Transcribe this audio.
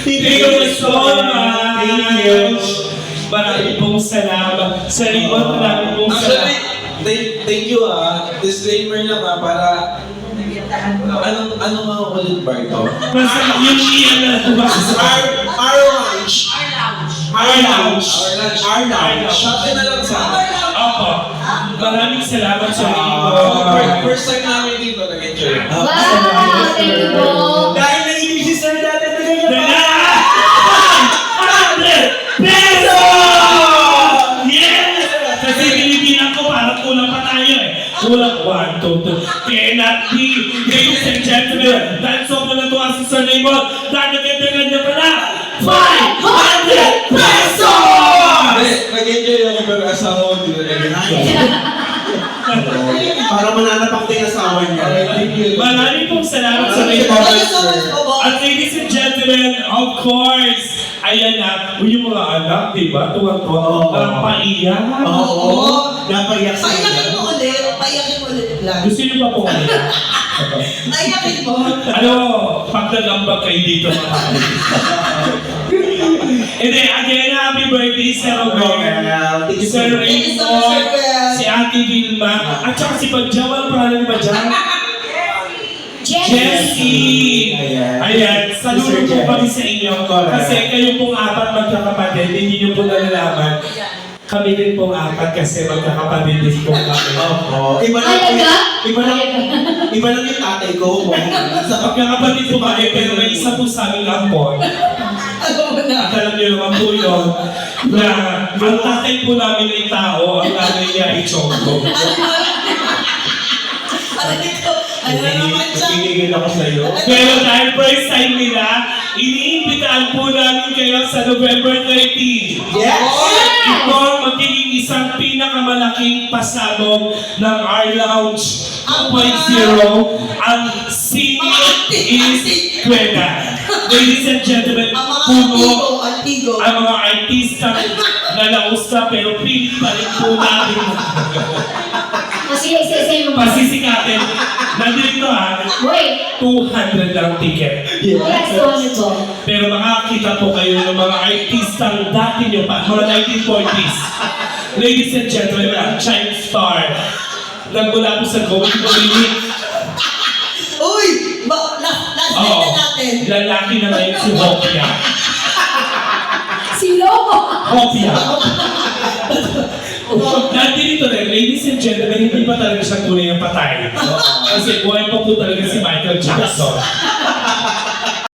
Thank you so much. Thank you. Marami pong salamat. Sa Rimon, marami pong Actually, salamat. thank you Disclaimer lang para anong mga ulit ba ito? Basta yung iyan na tumakas. Our lounge. Our lounge. Our lounge. Shot na lang sa Opo. Maraming salamat sa Rimon. first time namin dito, nag-enjoy. Wow! Thank you po! Dahil nag-ibig si Sir dati na ganyan. 100 pesos! Yes! Kasi Pilipinan ko parang kulang pa tayo eh. Kulang 1, 2, 3. Cannot be. Ladies and gentlemen, dahil sobrang natuwa si Sir Raymond, dahil nagdagan niya pala 500 pesos! Nag-enjoy ako pero asawa ko dito nag-enjoy. Para mananapak din asawa niya. Maraming pong salamat sa Raymond. At ladies and gentlemen, of course, ayan na, yung mga anak, di ba? Tuwang-tuwa, paiyak. Oo. Napaiyak sa Payakin mo ulit. Payakin mo ulit lang. Gusto niyo pa po kanila? Payakin mo. Ano, pag nagambag kayo dito mga kapatid. Hindi, again, happy birthday, Sir Robert. Sir Raymond, si Ate Vilma, at saka si Pagjawa, pangalan ba dyan? Jessie! Ayan, saludo po kami sa inyo. Kasi kayo pong apat magkakapatid, hindi niyo po nalalaman. Kami din pong apat kasi magkakapatid din po kami. Oo. Iba lang yung tatay ko. Sa magkakapatid po kami, pero may isa po sa aming ampon. Ano mo na? At alam niyo naman po yun, na ang tatay po namin ay tao, ang nanay niya ay chonggo. Ano dito? Ano na naman siya? Pinigil ako sa'yo. Pero dahil first time nila, iniimbitaan po namin kayo sa November 30. Yes! Ito ang magiging isang pinakamalaking pasabog ng our Lounge 2.0, ang Senior is Kwena. Ladies and gentlemen, Ang mga puno antigo. ang mga artista na nausta pero pilit pa rin po natin Sige, isa-isa mo. pasisikatin. Nandito Wait! 200 lang ticket. Yes, tuwan ito. Pero makakita po kayo ng mga artistang dati nyo pa, mga 1940s. Ladies and gentlemen, ang Chime Star. Nagmula po sa Going Dominic. Uy! Last night na natin. Lalaki na ngayon si Hopia. Sino? Hopia. Nandito rin, ladies and gentlemen, hindi pa talaga siya tunay ng patay. Kasi buhay pa po talaga si Michael Jackson.